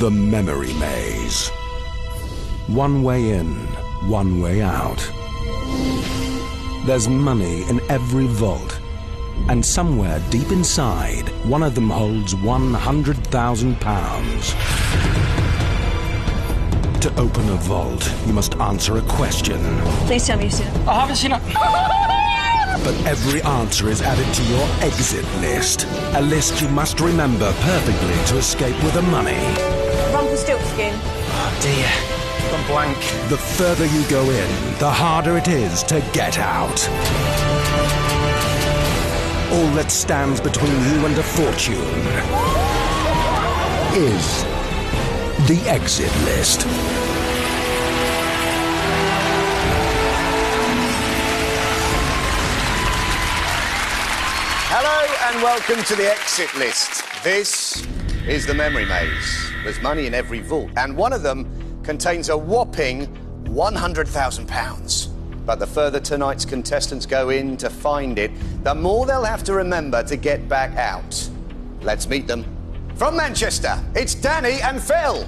The Memory Maze. One way in, one way out. There's money in every vault, and somewhere deep inside, one of them holds £100,000. To open a vault, you must answer a question. Please tell me you've seen it. I haven't seen it. But every answer is added to your exit list. A list you must remember perfectly to escape with the money. Rumpelstiltskin. Oh, dear. I'm blank. The further you go in, the harder it is to get out. All that stands between you and a fortune is the exit list. Hello and welcome to the exit list. This is the Memory Maze. There's money in every vault, and one of them contains a whopping £100,000. But the further tonight's contestants go in to find it, the more they'll have to remember to get back out. Let's meet them. From Manchester, it's Danny and Phil.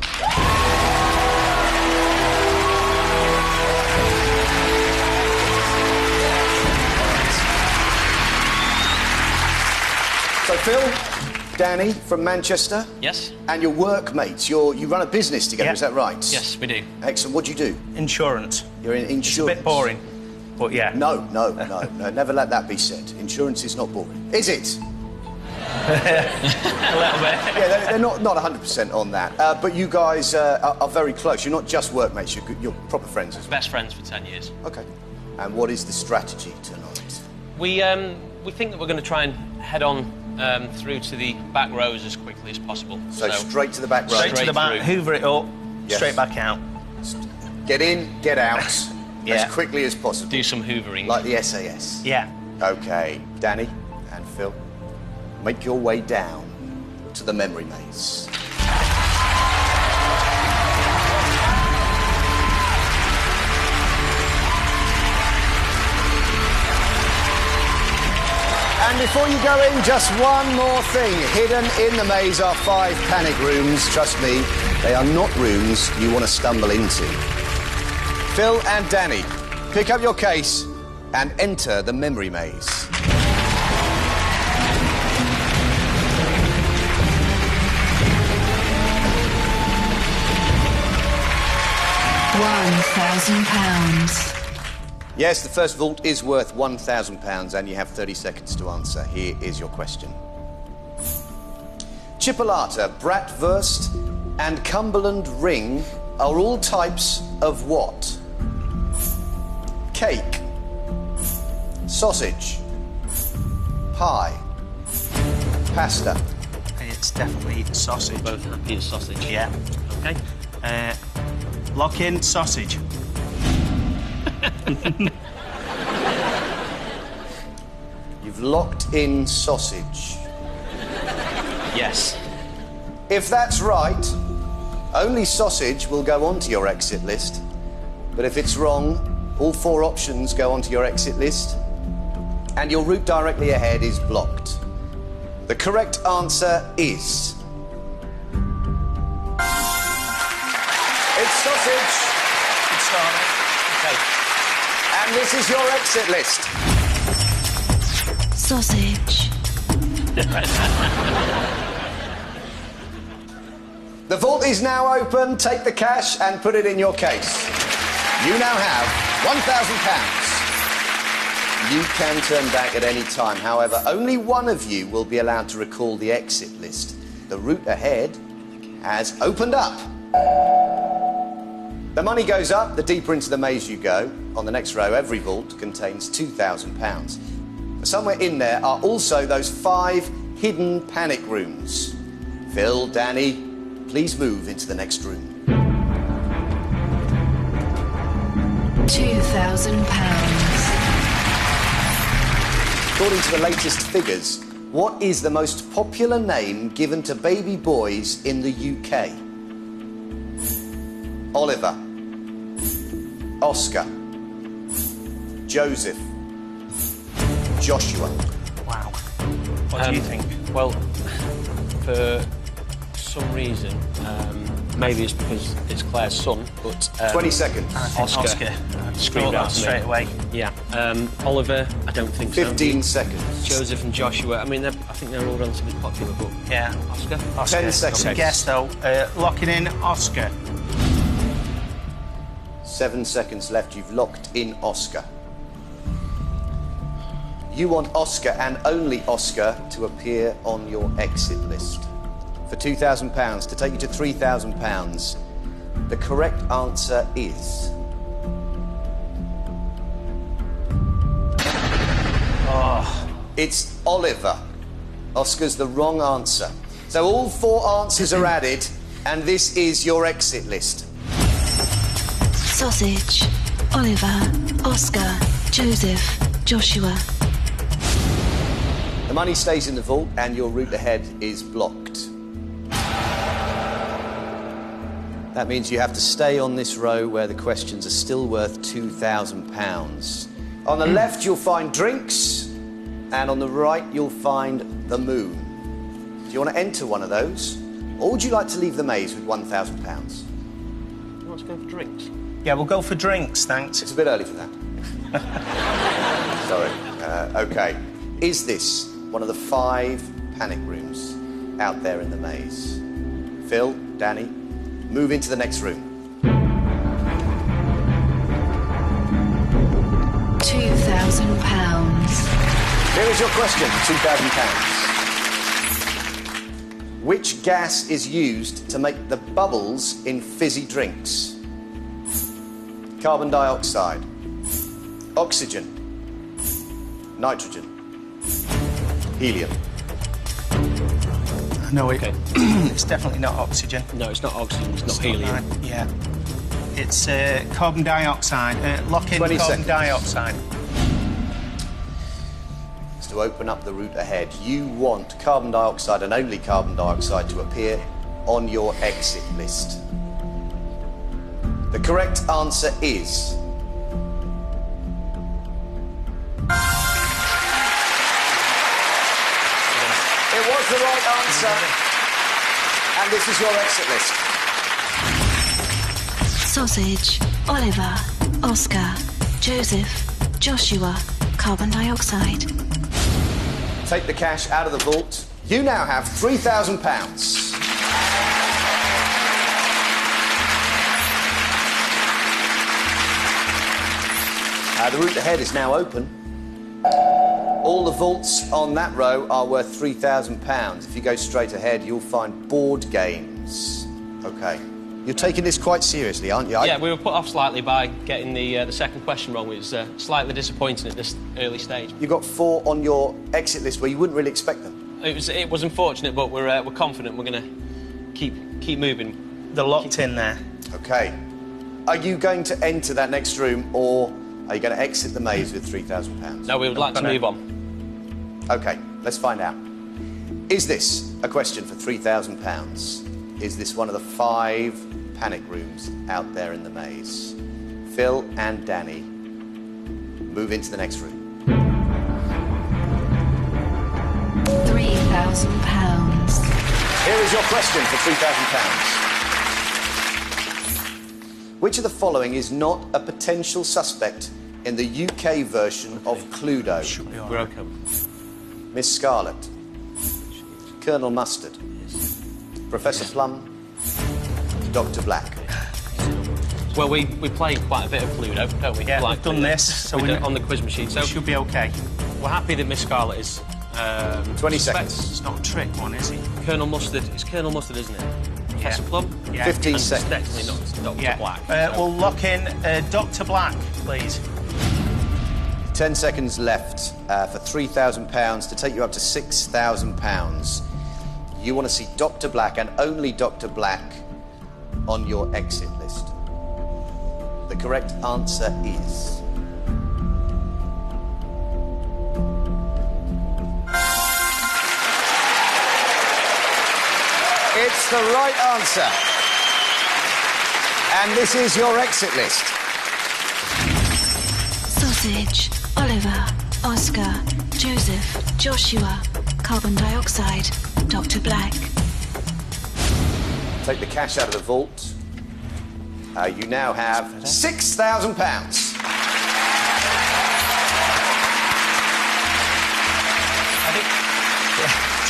So, Phil, Danny from Manchester. Yes. And your workmates, you run a business together, is that right? Yes, we do. Excellent. What do you do? Insurance. You're in insurance. It's a bit boring, but yeah. No, never let that be said. Insurance is not boring. Is it? A little bit. Yeah, they're not 100% on that. But you guys are very close. You're not just workmates, you're proper friends as well. Best friends for 10 years. OK. And what is the strategy tonight? We think that we're going to try and head on through to the back rows as quickly as possible. So straight to the back row? Straight to the back, through. hoover it up, Yes. straight back out. Get in, get out, Yeah. as quickly as possible. Do some hoovering. Like the SAS? Yeah. OK, Danny and Phil, make your way down to the Memory Maze. And before you go in, just one more thing. Hidden in the maze are 5 panic rooms. Trust me, they are not rooms you want to stumble into. Phil and Danny, pick up your case and enter the Memory Maze. £1,000. Yes, the first vault is worth £1,000 and you have 30 seconds to answer. Here is your question. Chipolata, bratwurst and Cumberland ring are all types of what? Cake, sausage, pie, pasta. It's definitely sausage. Both happy as sausage. Yeah. OK. Lock in sausage. You've locked in sausage. Yes. If that's right, only sausage will go onto your exit list. But if it's wrong, all 4 options go onto your exit list, and your route directly ahead is blocked. The correct answer is... it's sausage. Good start. OK. And this is your exit list. Sausage. The vault is now open. Take the cash and put it in your case. You now have £1,000. You can turn back at any time. However, only one of you will be allowed to recall the exit list. The route ahead has opened up. The money goes up the deeper into the maze you go. On the next row, every vault contains £2,000. Somewhere in there are also those 5 hidden panic rooms. Phil, Danny, please move into the next room. £2,000. According to the latest figures, what is the most popular name given to baby boys in the UK? Oliver, Oscar, Joseph, Joshua. Wow. What do you think? Well, for some reason, maybe it's because it's Claire's son, but... 20 seconds. Oscar screamed out to me. straight away. Yeah. Oliver, I don't think 15 so. seconds. Joseph and Joshua, I mean, I think they're all relatively popular, but... Yeah. Oscar? 10 seconds. Okay. Guess, though. Locking in Oscar. 7 seconds left. You've locked in Oscar. You want Oscar and only Oscar to appear on your exit list. For £2,000, to take you to £3,000, the correct answer is... It's Oliver. Oscar's the wrong answer. So all 4 answers are added, and this is your exit list. Sausage, Oliver, Oscar, Joseph, Joshua. The money stays in the vault, and your route ahead is blocked. That means you have to stay on this row where the questions are still worth £2,000. On the left, you'll find drinks, and on the right, you'll find the moon. Do you want to enter one of those, or would you like to leave the maze with £1,000? You want to go for drinks? Yeah, we'll go for drinks, thanks. It's a bit early for that. Sorry. OK. Is this one of the 5 panic rooms out there in the maze? Phil, Danny, move into the next room. £2,000. Here is your question, £2,000. Which gas is used to make the bubbles in fizzy drinks? Carbon dioxide, oxygen, nitrogen, helium. No, Okay. It's definitely not oxygen. No, it's not oxygen, it's not helium. Right, yeah. It's carbon dioxide. Lock in 20 carbon seconds. dioxide. To open up the route ahead, you want carbon dioxide and only carbon dioxide to appear on your exit list. The correct answer is... It was the right answer, and this is your exit list. Sausage, Oliver, Oscar, Joseph, Joshua, carbon dioxide. Take the cash out of the vault. You now have £3,000. The route ahead is now open. All the vaults on that row are worth £3,000. If you go straight ahead, you'll find board games. OK. You're taking this quite seriously, aren't you? Yeah, we were put off slightly by getting the second question wrong, which was slightly disappointing at this early stage. You've got 4 on your exit list where you wouldn't really expect them. It was unfortunate, but we're confident we're going to keep moving. They're locked in there. OK. Are you going to enter that next room, or are you going to exit the maze with £3,000? No, we would like to move on. OK, let's find out. Is this a question for £3,000? Is this one of the 5 panic rooms out there in the maze? Phil and Danny, move into the next room. £3,000. Here is your question for £3,000. Which of the following is not a potential suspect in the UK version of Cluedo? We're OK. Miss Scarlet, Colonel Mustard, Professor Plum, Dr. Black. Well, we play quite a bit of Cluedo, don't we? Yeah, we've done this, so we're on the quiz machine. So should be OK. We're happy that Miss Scarlet is 20 suspect. seconds. It's not a trick one, is it? Colonel Mustard. It's Colonel Mustard, isn't it? Professor Plum? Yeah. 15 And seconds. definitely not Dr. Yeah. Black. We'll lock in Dr. Black, please. 10 seconds left for £3,000 to take you up to £6,000. You want to see Dr. Black and only Dr. Black on your exit list. The correct answer is... It's the right answer. And this is your exit list. Sausage, Oliver, Oscar, Joseph, Joshua, carbon dioxide, Dr. Black. Take the cash out of the vault. You now have £6,000.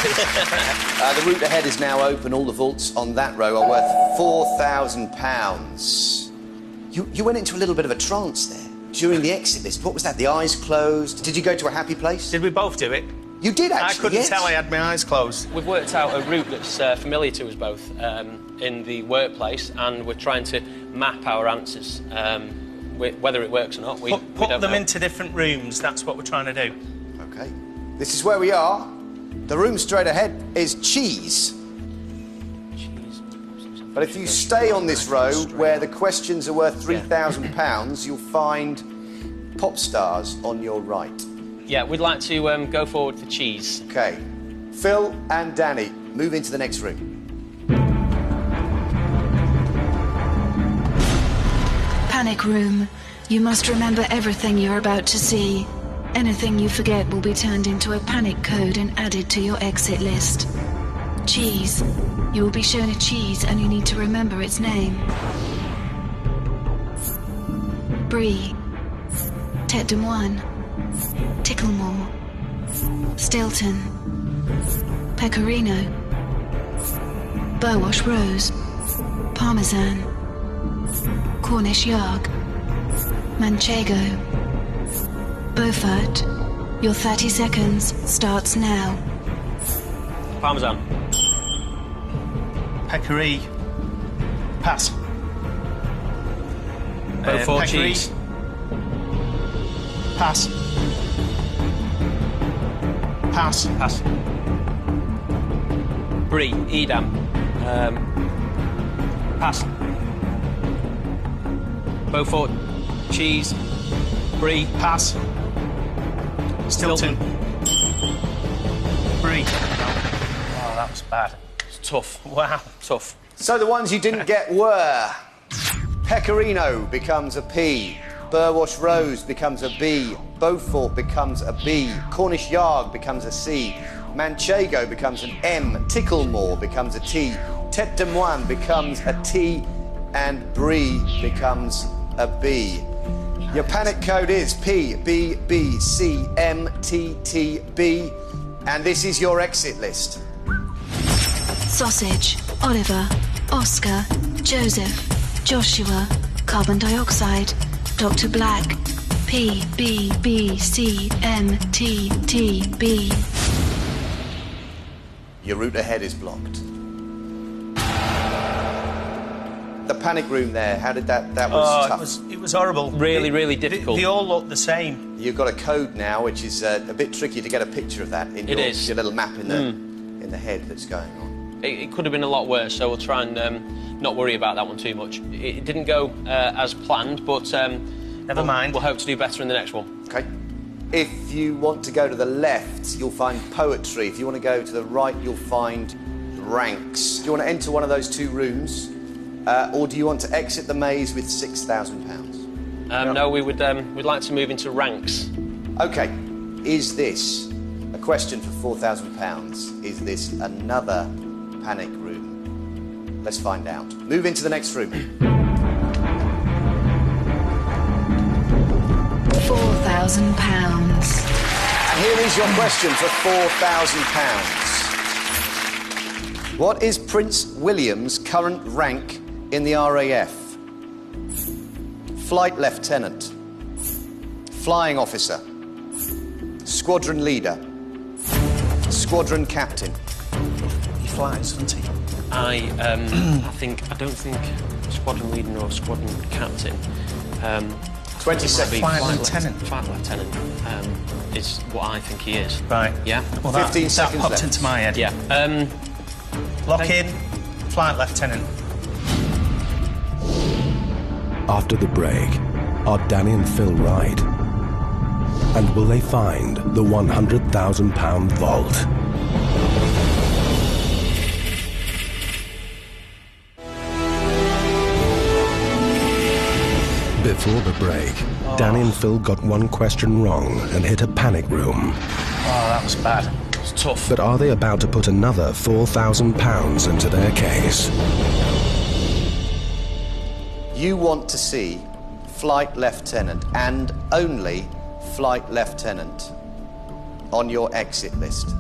The route ahead is now open. All the vaults on that row are worth £4,000. You went into a little bit of a trance there during the exit list. What was that? The eyes closed? Did you go to a happy place? Did we both do it? You did, actually, I couldn't yes. tell I had my eyes closed. We've worked out a route that's familiar to us both in the workplace, and we're trying to map our answers. Whether it works or not, we Put don't them know. into different rooms. That's what we're trying to do. OK. This is where we are. The room straight ahead is cheese. But if you stay on this row where the questions are worth £3,000, you'll find pop stars on your right. Yeah, we'd like to go forward for cheese. OK. Phil and Danny, move into the next room. Panic room. You must remember everything you're about to see. Anything you forget will be turned into a panic code and added to your exit list. Cheese. You will be shown a cheese and you need to remember its name. Brie. Tête de moine. Ticklemore. Stilton. Pecorino. Burwash Rose. Parmesan. Cornish Yarg. Manchego. Beaufort. Your 30 seconds starts now. Parmesan. Peccary. Pass. Beaufort Peccary. cheese. Pass. Pass. Pass. Brie. Edam. Pass. Beaufort cheese. Brie. Pass. Stilton. Brie. Oh, that was bad. It's tough. Wow. Tough. So the ones you didn't get were... Pecorino becomes a P. Burwash Rose becomes a B. Beaufort becomes a B. Cornish Yarg becomes a C. Manchego becomes an M. Ticklemore becomes a T. Tête de moine becomes a T. And Brie becomes a B. Your panic code is PBBCMTTB. And this is your exit list. Sausage. Oliver. Oscar. Joseph. Joshua. Carbon dioxide. Dr. Black. PBBCMTTB. Your route ahead is blocked. The panic room there, how did that was tough. It was horrible. Really difficult. They all look the same. You've got a code now, which is a bit tricky to get a picture of that in your little map in the head that's going on. It could have been a lot worse, so we'll try and not worry about that one too much. It didn't go as planned, but Never mind. We'll hope to do better in the next one. OK. If you want to go to the left, you'll find poetry. If you want to go to the right, you'll find ranks. Do you want to enter one of those two rooms? Or do you want to exit the maze with £6,000? No, we'd like to move into ranks. OK. Is this a question for £4,000? Is this another panic room? Let's find out. Move into the next room. £4,000. And here is your question for £4,000. What is Prince William's current rank in the RAF? Flight Lieutenant, Flying Officer, Squadron Leader, Squadron Captain. He flies, doesn't he? I don't think squadron leader or squadron captain. 20 seconds. Flight Lieutenant. Flight lieutenant is what I think he is. Right. Yeah. Well, 15 that seconds popped left. into my head. Yeah. Lock in. Flight Lieutenant. After the break, are Danny and Phil right? And will they find the £100,000 vault? Before the break, Danny and Phil got one question wrong and hit a panic room. Oh, that was bad. It's tough. But are they about to put another £4,000 into their case? You want to see Flight Lieutenant and only Flight Lieutenant on your exit list.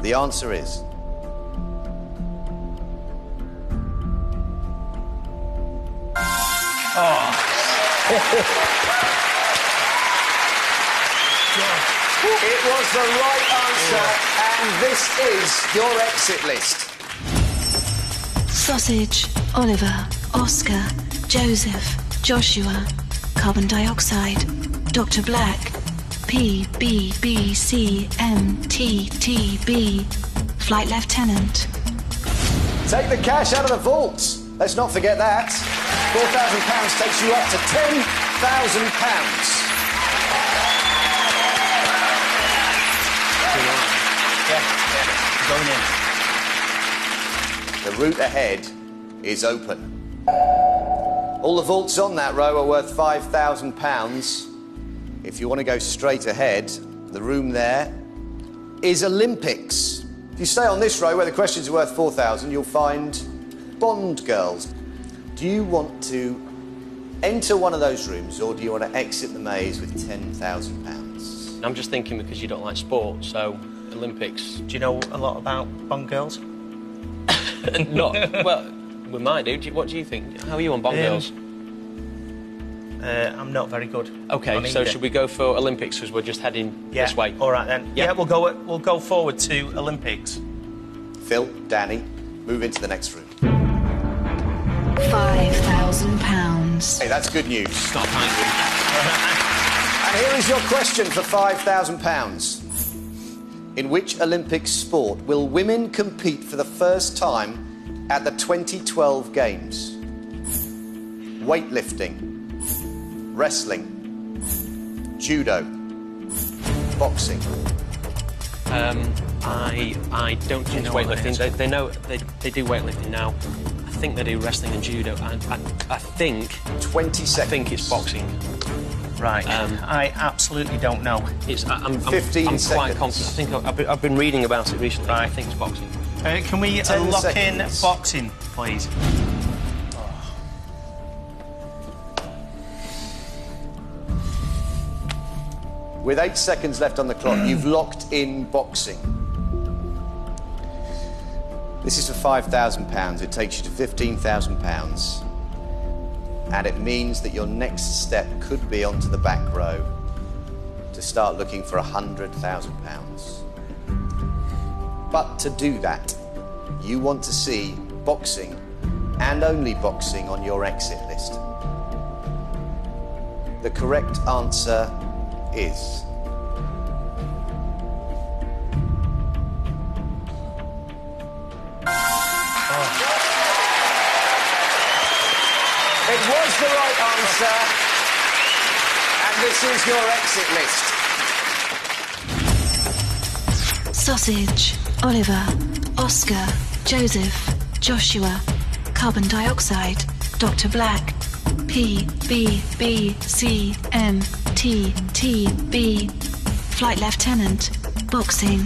The answer is... It was the right answer, and this is your exit list. Sausage, Oliver, Oscar, Joseph, Joshua, carbon dioxide, Dr. Black, P, B, B, C, M, T, T, B, Flight Lieutenant. Take the cash out of the vault. Let's not forget that. £4,000 takes you up to £10,000. Going in. The route ahead is open. All the vaults on that row are worth £5,000. If you want to go straight ahead, the room there is Olympics. If you stay on this row where the questions are worth £4,000, you'll find Bond girls. Do you want to enter one of those rooms, or do you want to exit the maze with £10,000? I'm just thinking because you don't like sport, so Olympics. Do you know a lot about Bond girls? Not well. We might do. What do you think? How are you on Bond girls? I'm not very good. Okay, so should we go for Olympics because we're just heading this way? All right then. Yeah. Yeah, we'll go forward to Olympics. Phil, Danny, move into the next room. £5,000. Hey, that's good news. Stop hanging. And here is your question for £5,000. In which Olympic sport will women compete for the first time at the 2012 Games? Weightlifting, wrestling, judo, boxing. I don't think it's weightlifting. They do weightlifting now. I think they do wrestling and judo. I think 20 seconds. I think it's boxing. Right. I absolutely don't know. I'm 15 quite seconds. confident. I think I've been reading about it recently. Right. I think it's boxing. Can we 10 lock seconds. in boxing, please? With 8 seconds left on the clock, you've locked in boxing. This is for £5,000. It takes you to £15,000. And it means that your next step could be onto the back row to start looking for £100,000. But to do that, you want to see boxing and only boxing on your exit list. The correct answer is... It was the right answer, and this is your exit list. Sausage, Oliver, Oscar, Joseph, Joshua, carbon dioxide, Dr. Black, P, B, B, C, M, T, T, B, Flight Lieutenant, boxing.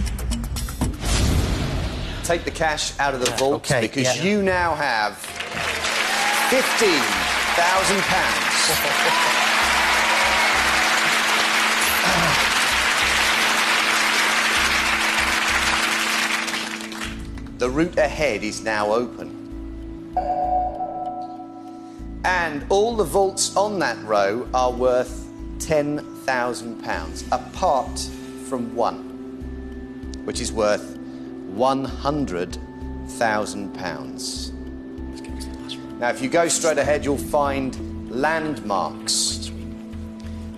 Take the cash out of the vault, okay, because yeah. you now have £15,000. The route ahead is now open. And all the vaults on that row are worth £10,000, apart from one, which is worth £100,000. Now, if you go straight ahead, you'll find landmarks.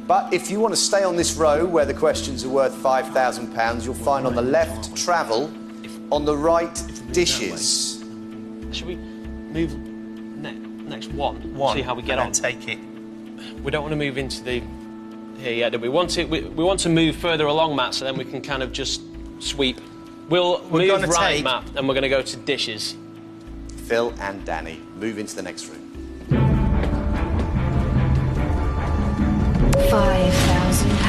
But if you want to stay on this row where the questions are worth £5,000, you'll find on the left travel, on the right dishes. Should we move next one? One. See how we get and on. then take it. We don't want to move into the here yet. Do we want to? We want to move further along, Matt, so then we can kind of just sweep. We're move gonna right, take- Matt, and we're going to go to dishes. Phil and Danny, move into the next room. £5,000.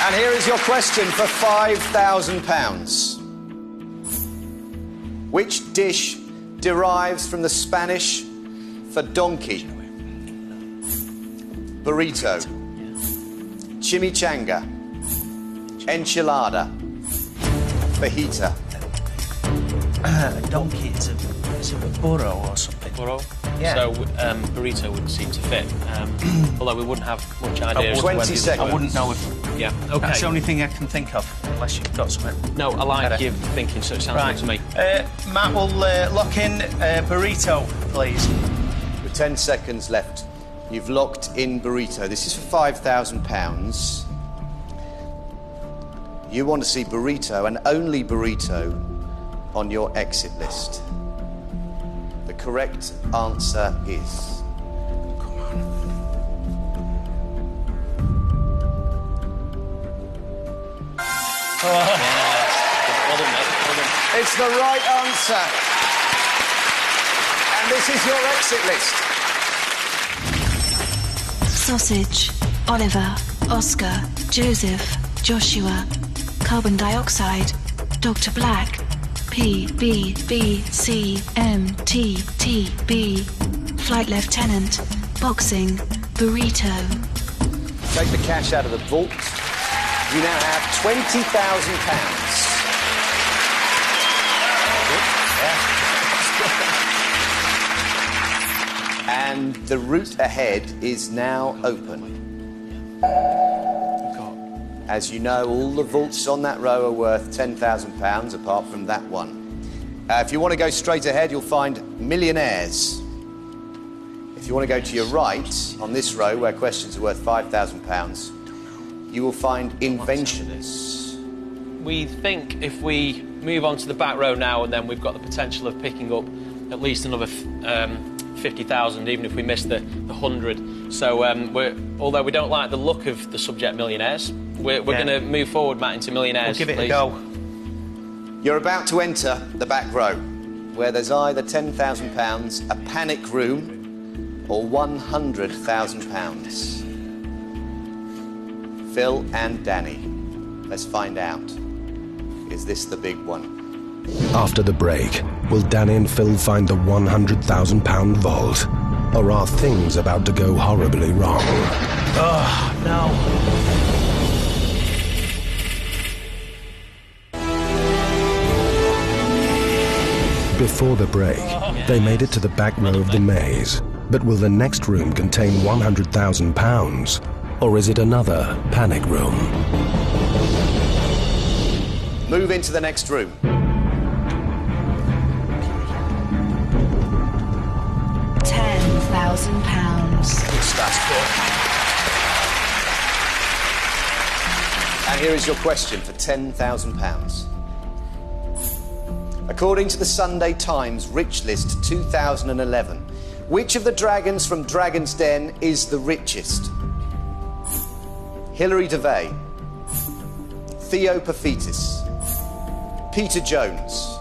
And here is your question for £5,000. Which dish derives from the Spanish for donkey? Burrito, chimichanga, enchilada, fajita. A donkey, it's a burro or something. Burro? Yeah. So burrito would seem to fit, although we wouldn't have much idea. as to 20 whether it seconds. I wouldn't know if Yeah, okay. that's the only thing I can think of, unless you've got something. No, I like better. your thinking, so it sounds good to me. Matt will lock in burrito, please. With 10 seconds left, you've locked in burrito. This is for £5,000. You want to see burrito and only burrito on your exit list. The correct answer is... Come on. Well done, mate. Well done. It's the right answer. And this is your exit list. Sausage, Oliver, Oscar, Joseph, Joshua, carbon dioxide, Dr. Black, P, B, B, C, M, T, T, B, flight lieutenant, boxing, burrito. Take the cash out of the vault. You now have £20,000. And the route ahead is now open. As you know, all the vaults on that row are worth £10,000, apart from that one. If you want to go straight ahead, you'll find millionaires. If you want to go to your right, on this row, where questions are worth £5,000, you will find inventions. We think if we move on to the back row now, and then we've got the potential of picking up at least another 50,000, even if we miss the 100. So although we don't like the look of the subject millionaires, we're going to move forward, Matt, into millionaires. We'll give it please. a go. You're about to enter the back row, where there's either £10,000, a panic room, or £100,000. Phil and Danny, let's find out. Is this the big one? After the break, will Danny and Phil find the £100,000 vault? Or are things about to go horribly wrong? Oh, no. Before the break, they made it to the back row of the maze. But will the next room contain £100,000? Or is it another panic room? Move into the next room. £10,000. That's good. And here is your question for £10,000. According to the Sunday Times Rich List 2011, which of the dragons from Dragon's Den is the richest? Hilary Devey, Theo Paphitis, Peter Jones,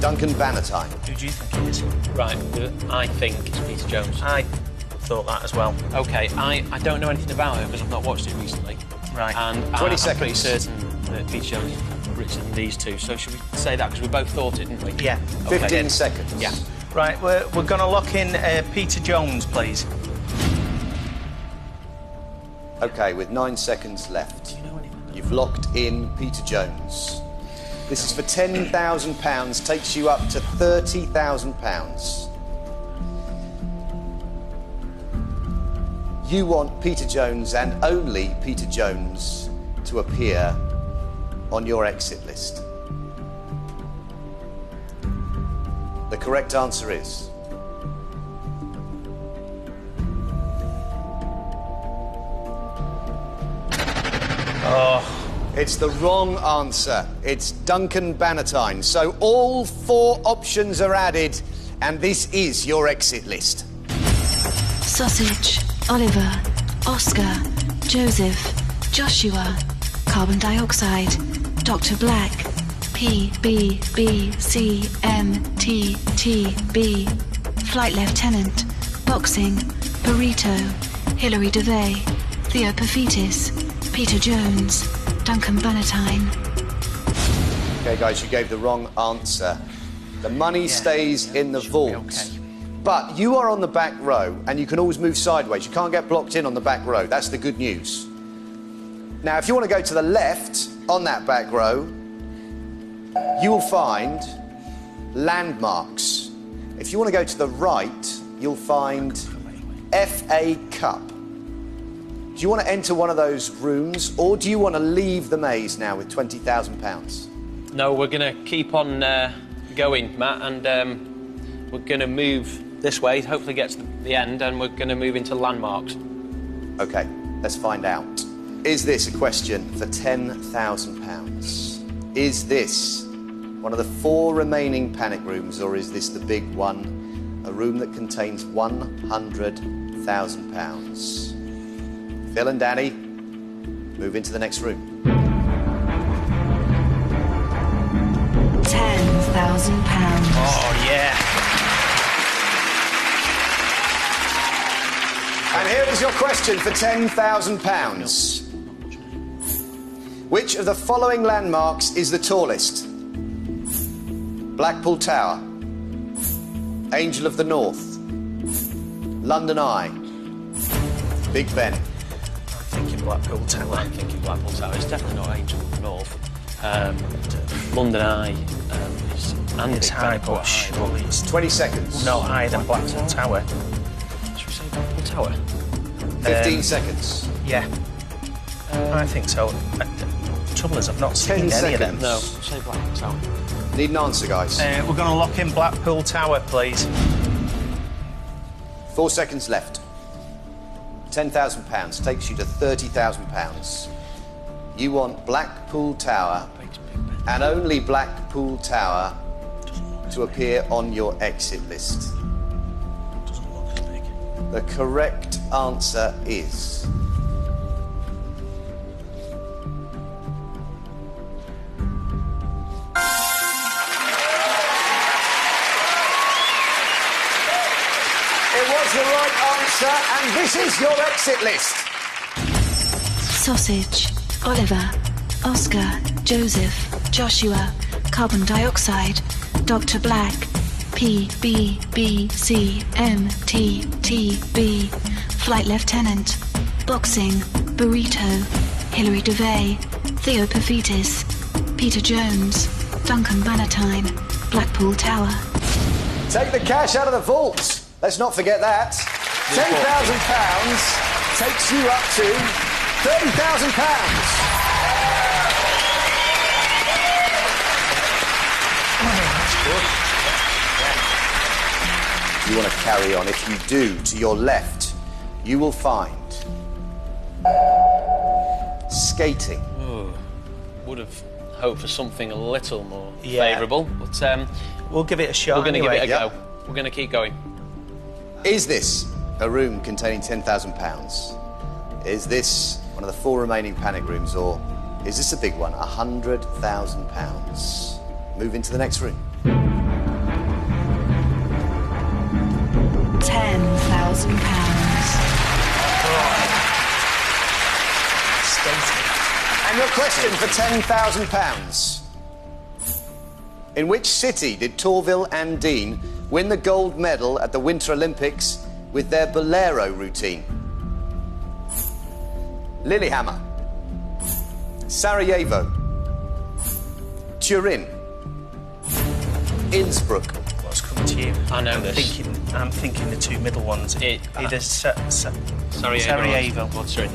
Duncan Bannatyne. Who do you think it is? Right, I think it's Peter Jones. I thought that as well. OK, I don't know anything about it because I've not watched it recently. Right. And 20 I'm pretty seconds. certain that Peter Jones is richer than these two. So should we say that? Because we both thought it, didn't we? Yeah. 15 seconds. Yeah. Right, we're going to lock in Peter Jones, please. OK, with 9 seconds left, you've locked in Peter Jones. This is for £10,000, takes you up to £30,000. You want Peter Jones and only Peter Jones to appear on your exit list. The correct answer is... It's the wrong answer. It's Duncan Bannatyne. So all 4 options are added, and this is your exit list. Sausage, Oliver, Oscar, Joseph, Joshua, carbon dioxide, Dr. Black, P, B, B, C, M, T, T, B, flight lieutenant, boxing, burrito, Hilary Devey, Theo Paphitis, P, Peter Jones, Duncan Bannatyne. Okay, guys, you gave the wrong answer. The money stays in the should be vault. okay. But you are on the back row, and you can always move sideways. You can't get blocked in on the back row. That's the good news. Now, if you want to go to the left on that back row, you will find landmarks. If you want to go to the right, you'll find FA Cup. Do you want to enter one of those rooms, or do you want to leave the maze now with £20,000? No, we're going to keep on going, Matt, and we're going to move this way, hopefully get to the end, and we're going to move into landmarks. OK, let's find out. Is this a question for £10,000? Is this one of the 4 remaining panic rooms, or is this the big one, a room that contains £100,000? Phil and Danny, move into the next room. £10,000. Oh, yeah. And here is your question for £10,000. Which of the following landmarks is the tallest? Blackpool Tower, Angel of the North, London Eye, Big Ben. I'm thinking Blackpool Tower. I'm thinking Blackpool Tower. It's definitely not Angel of the North. London Eye is... And It's high, but surely it's 20 seconds. no higher than Blackpool Tower. Should we say Blackpool Tower? 15 seconds. Yeah. I think so. Trouble is, I've not 10 seen any of them. seconds. No, say Blackpool Tower. Need an answer, guys. We're going to lock in Blackpool Tower, please. 4 seconds left. £10,000 takes you to £30,000. You want Blackpool Tower, and only Blackpool Tower, to appear on your exit list. Doesn't look as big. The correct answer is... It was the right answer, and this is your exit list. Sausage, Oliver, Oscar, Joseph, Joshua, carbon dioxide, Dr. Black, P, B, B, C, M, T, T, B, Flight Lieutenant, Boxing, Burrito, Hilary DeVay, Theo Paphitis, Peter Jones, Duncan Bannatyne, Blackpool Tower. Take the cash out of the vault. Let's not forget that. £10,000 takes you up to £30,000. You want to carry on. If you do, to your left, you will find skating. Would have hoped for something a little more Yeah. favourable, but We'll give it a shot. we're going to anyway. give it a Yep. go. We're going to keep going. Is this a room containing £10,000? Is this one of the 4 remaining panic rooms, or is this a big one, £100,000? Move into the next room. £10,000. And your question for £10,000. In which city did Torville and Dean win the gold medal at the Winter Olympics with their Bolero routine? Lillehammer, Sarajevo, Turin, Innsbruck. What's come to you? I know this. I'm thinking the 2 middle ones. Either Sarajevo. What's it?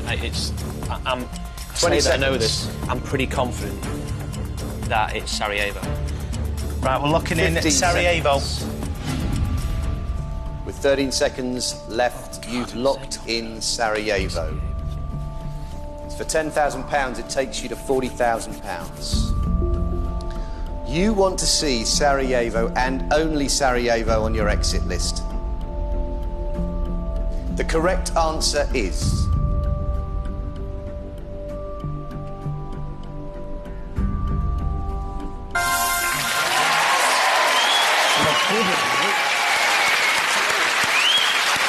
I'm 20 say that I know seconds. this. I'm pretty confident that it's Sarajevo. Right, we're locking in 15 Sarajevo. seconds. With 13 seconds left, you've locked in Sarajevo. For £10,000, it takes you to £40,000. You want to see Sarajevo and only Sarajevo on your exit list. The correct answer is...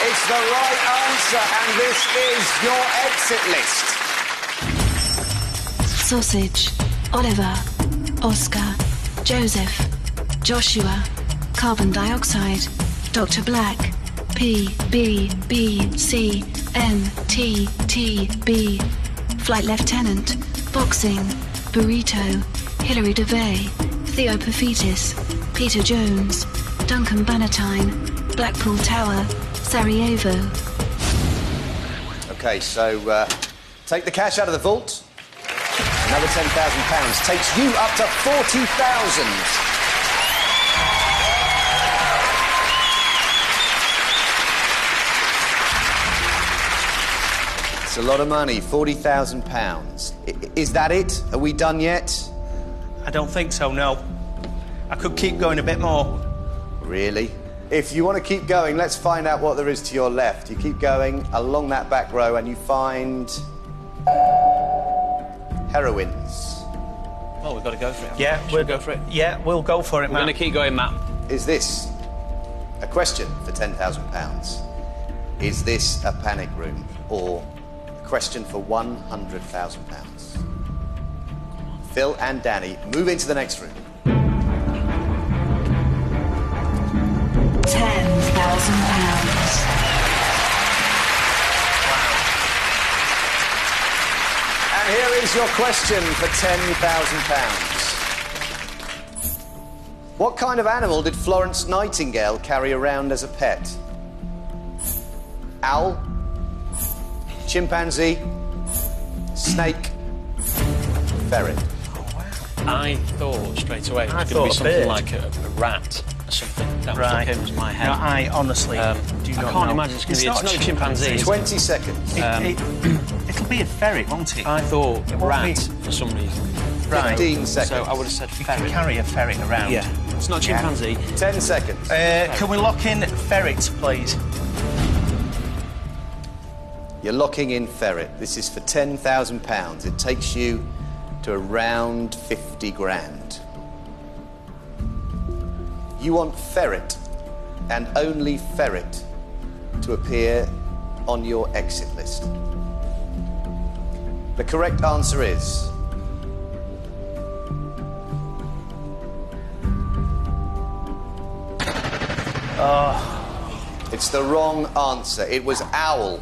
It's the right answer, and this is your exit list. Sausage, Oliver, Oscar, Joseph, Joshua, Carbon Dioxide, Dr. Black, P, B, B, C, M, T, T, B, Flight Lieutenant, Boxing, Burrito, Hilary DeVay, Theo Paphitis, Peter Jones, Duncan Bannatyne, Blackpool Tower, Sarajevo. OK, so take the cash out of the vault. Another £10,000 takes you up to 40,000. It's a lot of money, £40,000. Is that it? Are we done yet? I don't think so, no. I could keep going a bit more. Really? If you want to keep going, let's find out what there is to your left. You keep going along that back row and you find... heroines. Well, we've got to go for it. Yeah, we'll go for it. Yeah, we'll go for it, We're going to keep going, Matt. Is this a question for £10,000? Is this a panic room? Or a question for £100,000? Phil and Danny, move into the next room. £10,000. And here is your question for £10,000. What kind of animal did Florence Nightingale carry around as a pet? Owl? Chimpanzee? Snake? Ferret? I thought straight away it was going to be something like a rat or something. That was what came into my head. No, I honestly do not know. I can't imagine it's going to be... It's not a chimpanzee. 20 seconds. It'll be a ferret, won't it? I thought rat for some reason. Right. 15 seconds. So I would have said You ferret. can carry a ferret around. Yeah. It's not chimpanzee. 10 seconds. Can we lock in ferret, please? You're locking in ferret. This is for £10,000. It takes you to around 50 grand. You want ferret and only ferret to appear on your exit list. The correct answer is... It's the wrong answer. It was owl.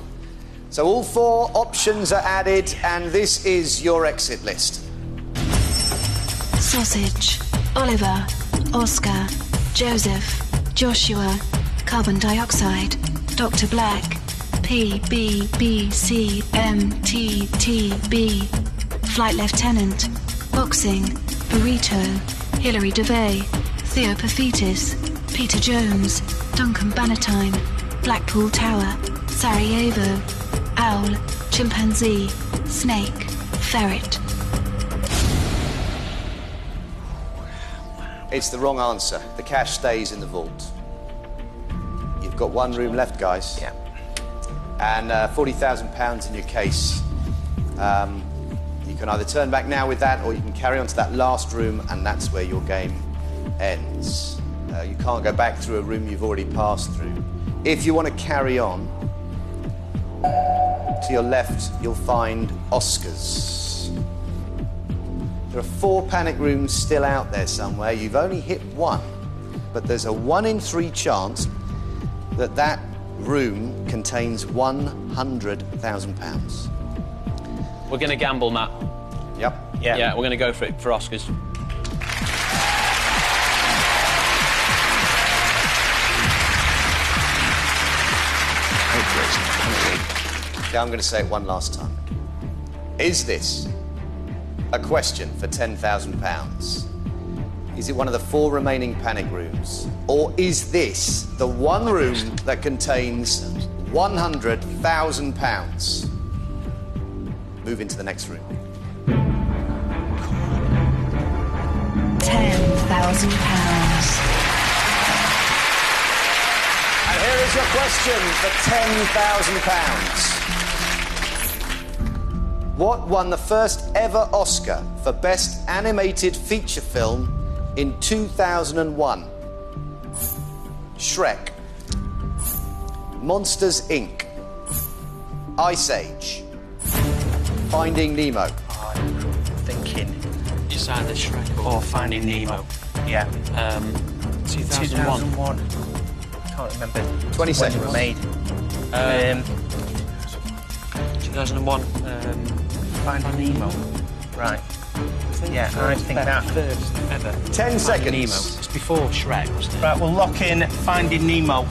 So all four options are added, and this is your exit list. Sausage, Oliver, Oscar, Joseph, Joshua, Carbon Dioxide, Dr. Black, P, B, B, C, M, T, T, B, Flight Lieutenant, Boxing, Burrito, Hilary DeVay, Theo Paphitis, Peter Jones, Duncan Bannatyne, Blackpool Tower, Sarajevo, Owl, Chimpanzee, Snake, Ferret. It's the wrong answer. The cash stays in the vault. You've got one room left, guys. Yeah. And £40,000 in your case. You can either turn back now with that, or you can carry on to that last room, and that's where your game ends. You can't go back through a room you've already passed through. If you want to carry on, to your left, you'll find Oscars. There are 4 panic rooms still out there somewhere. You've only hit one, but there's a 1 in 3 chance that that room contains £100,000. We're going to gamble, Matt. Yep. Yeah, we're going to go for it, for Oscars. Okay, I'm going to say it one last time. Is this a question for £10,000? Is it one of the 4 remaining panic rooms? Or is this the one room that contains £100,000? Move into the next room. £10,000. And here is your question for £10,000. What won the first ever Oscar for Best Animated Feature Film in 2001? Shrek, Monsters, Inc., Ice Age, Finding Nemo. I think It's either Shrek or Finding Nemo. Yeah. 2001. 2001. Can't remember 20 when seconds. they were made. 2001. Finding Nemo. Right. Yeah, I think that. First ever. 10 seconds. Nemo. It's before Shrek, wasn't it? Right, we'll lock in Finding Nemo.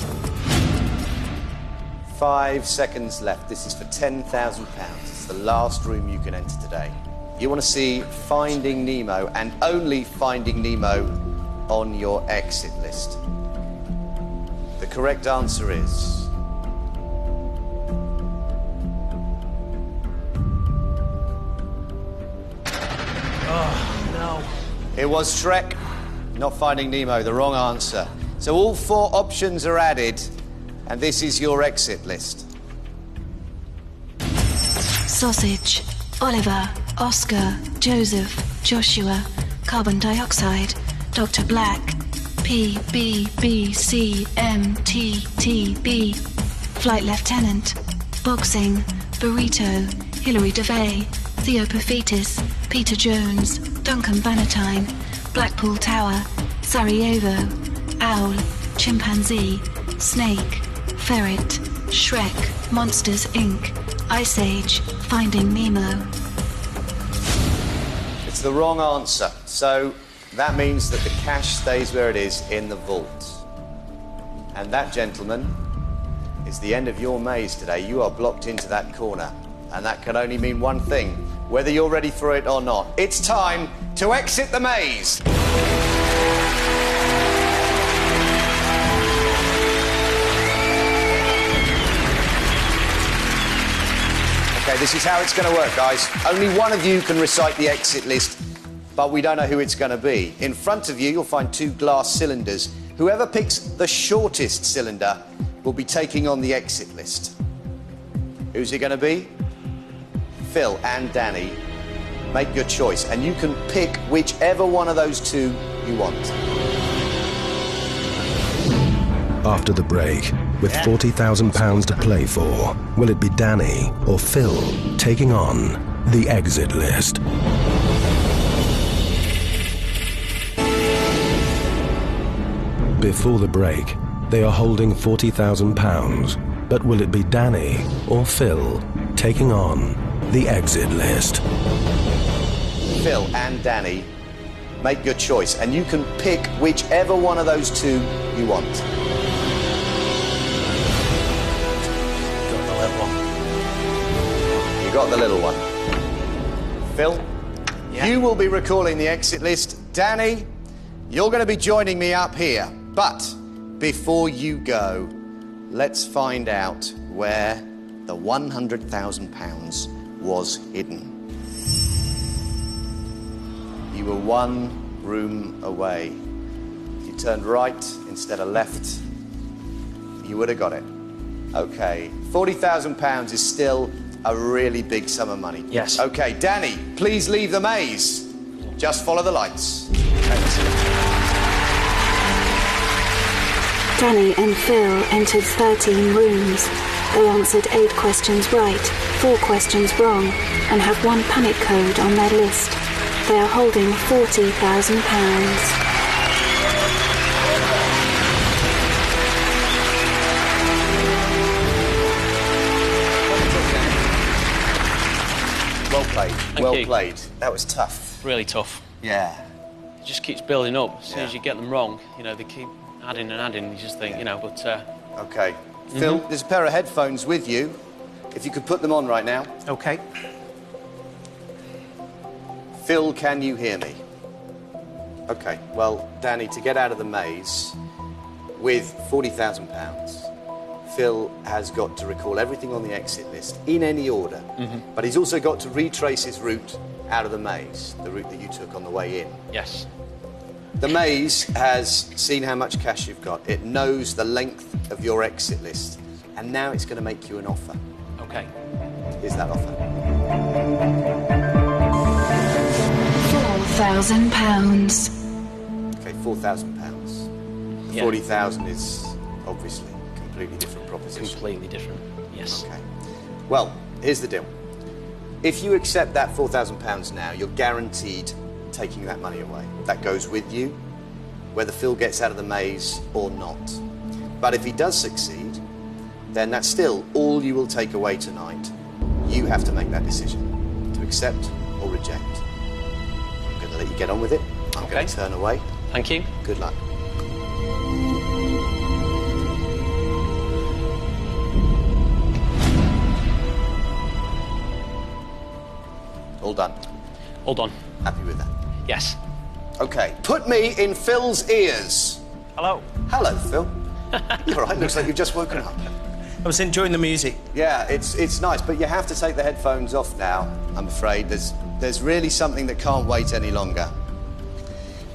5 seconds left. This is for £10,000. It's the last room you can enter today. You want to see Finding Nemo and only Finding Nemo on your exit list. The correct answer is... No. It was Shrek, not Finding Nemo, the wrong answer. So all 4 options are added, and this is your exit list. Sausage, Oliver, Oscar, Joseph, Joshua, carbon dioxide, Dr. Black, P, B, B, C, M, T, T, B, Flight Lieutenant, Boxing, Burrito, Hilary DeVay, Theopophetus, Peter Jones, Duncan Bannatyne, Blackpool Tower, Sarajevo, Owl, Chimpanzee, Snake, Ferret, Shrek, Monsters Inc., Ice Age, Finding Nemo. It's the wrong answer. So that means that the cash stays where it is in the vault. And that, gentlemen, is the end of your maze today. You are blocked into that corner. And that can only mean one thing, whether you're ready for it or not. It's time to exit the maze. Okay, this is how it's going to work, guys. Only one of you can recite the exit list, but we don't know who it's going to be. In front of you, you'll find 2 glass cylinders. Whoever picks the shortest cylinder will be taking on the exit list. Who's it going to be? Phil and Danny. Make your choice, and you can pick whichever one of those 2 you want. After the break, with £40,000 to play for, will it be Danny or Phil taking on the exit list? Before the break, they are holding £40,000, but will it be Danny or Phil taking on the exit list? Phil and Danny, make your choice, and you can pick whichever one of those 2 you want. Got the little one. Phil, Yeah. you will be recalling the exit list. Danny, you're going to be joining me up here. But before you go, let's find out where the £100,000 was hidden. You were 1 room away. If you turned right instead of left, you would have got it. Okay, £40,000 is still a really big sum of money. Yes. Okay, Danny, please leave the maze. Just follow the lights. Danny and Phil entered 13 rooms. They answered 8 questions right, 4 questions wrong, and have 1 panic code on their list. They are holding £40,000. Well played. Thank Well you. played. That was tough. Really tough. Yeah. It just keeps building up. As soon as Yeah. you get them wrong, you know, they keep adding and adding. You just think, you know, but... Okay. Phil, there's a pair of headphones with you. If you could put them on right now. Okay. Phil, can you hear me? Okay. Well, Danny, to get out of the maze with £40,000, Phil has got to recall everything on the exit list in any order. But he's also got to retrace his route out of the maze, the route that you took on the way in. Yes. The maze has seen how much cash you've got. It knows the length of your exit list. And now it's going to make you an offer. Okay. Here's that offer. £4,000. Okay, £4,000. The Yeah. 40,000 is obviously a completely different proposition. Completely different. Yes. Okay. Well, here's the deal. If you accept that £4,000 now, you're guaranteed taking that money away. That goes with you, whether Phil gets out of the maze or not. But if he does succeed, then that's still all you will take away tonight. You have to make that decision, to accept or reject. I'm going to let you get on with it. I'm going to turn away. Thank you. Good luck. All done. All done. Happy with that? Yes. Okay, put me in Phil's ears. Hello. Hello, Phil. You're all right, looks like you've just woken up. I was enjoying the music. Yeah, it's nice, but you have to take the headphones off now, I'm afraid. There's really something that can't wait any longer.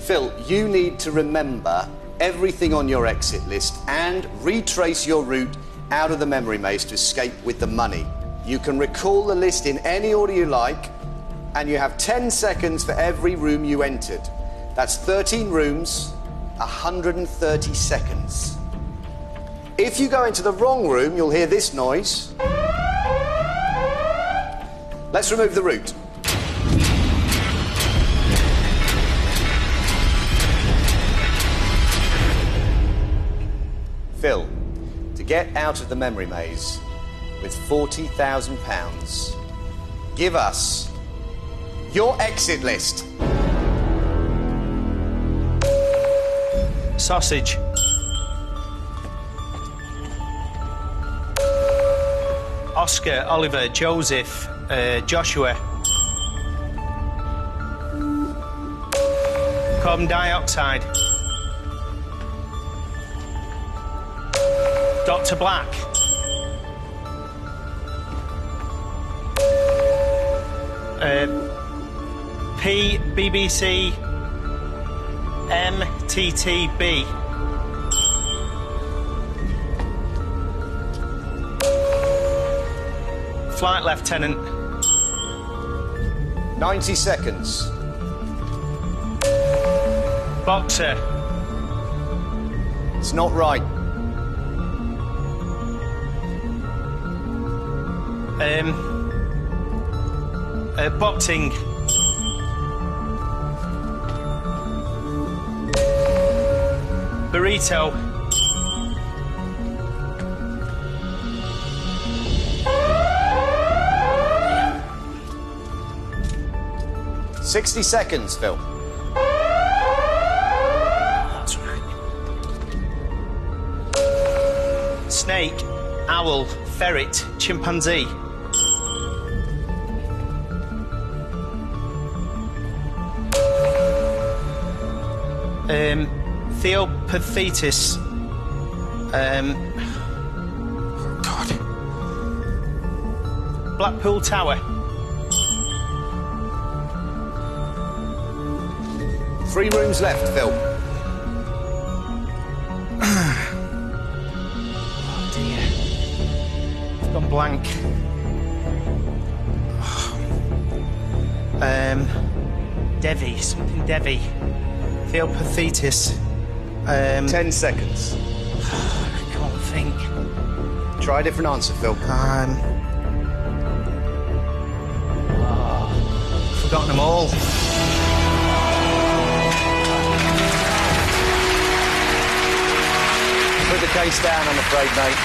Phil, you need to remember everything on your exit list and retrace your route out of the memory maze to escape with the money. You can recall the list in any order you like, and you have 10 seconds for every room you entered. That's 13 rooms, 130 seconds. If you go into the wrong room, you'll hear this noise. Let's remove the route. Phil, to get out of the memory maze with £40,000, give us your exit list. Sausage. Oscar, Oliver, Joseph, Joshua. Carbon dioxide. Dr. Black. P, BBC, MTTB. Flight Lieutenant. 90 seconds. Boxer. It's not right. Boxing. Burrito. Yeah. 60 seconds, Phil. That's right. Snake, owl, ferret, chimpanzee. Theopathetus. God. Blackpool Tower. 3 rooms left, Phil. Oh dear. I've gone blank. Devi, something Devi. Theopathetus. 10 seconds. I can't think. Try a different answer, Phil. Forgotten them all. Put the case down, I'm afraid, mate.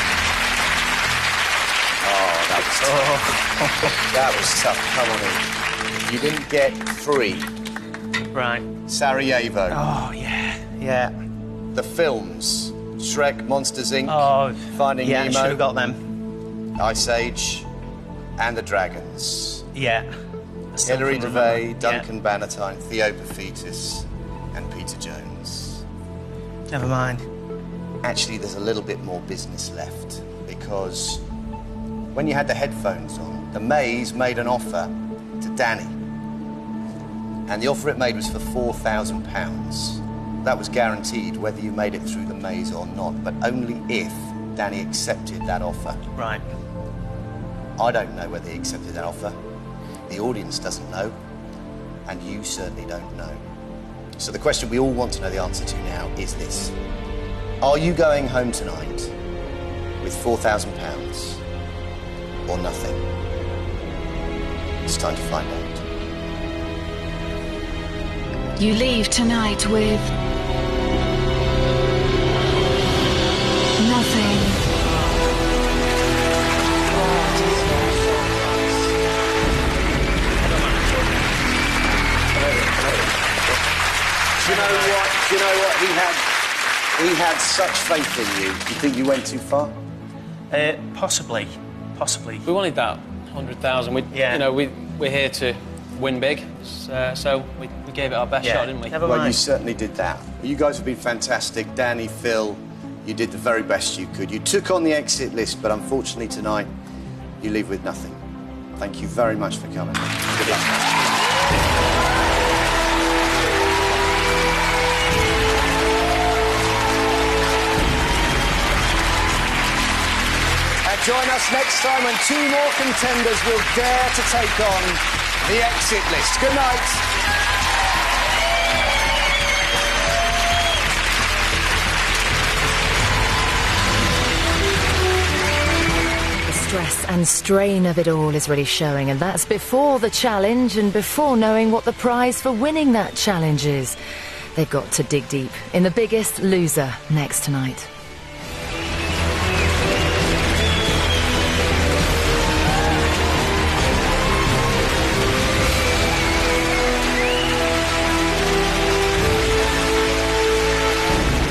Oh, that was tough. Come on in. You didn't get 3. Right. Sarajevo. Oh, yeah. Yeah. The films. Shrek, Monsters, Inc., Oh, Finding yeah, I Nemo. should have got them. Ice Age, and the Dragons. Yeah. Hilary DeVay, Duncan Bannatyne, Theopathetus, and Peter Jones. Never mind. Actually, there's a little bit more business left, because when you had the headphones on, the maze made an offer to Danny. And the offer it made was for £4,000. That was guaranteed whether you made it through the maze or not, but only if Danny accepted that offer. Right. I don't know whether he accepted that offer. The audience doesn't know, and you certainly don't know. So the question we all want to know the answer to now is this. Are you going home tonight with £4,000 or nothing? It's time to find out. You leave tonight with nothing. Do you know what? Do you know what? He had such faith in you. Do you think you went too far? Possibly. We wanted that 100,000. Yeah. You know, we're here to win big, so we gave it our best shot, didn't we? Never Well, mind. you certainly did that. You guys have been fantastic. Danny, Phil, you did the very best you could. You took on the exit list, but unfortunately tonight, you leave with nothing. Thank you very much for coming. Good luck. Join us next time when 2 more contenders will dare to take on the exit list. Good night. The stress and strain of it all is really showing, and that's before the challenge and before knowing what the prize for winning that challenge is. They've got to dig deep in The Biggest Loser next tonight.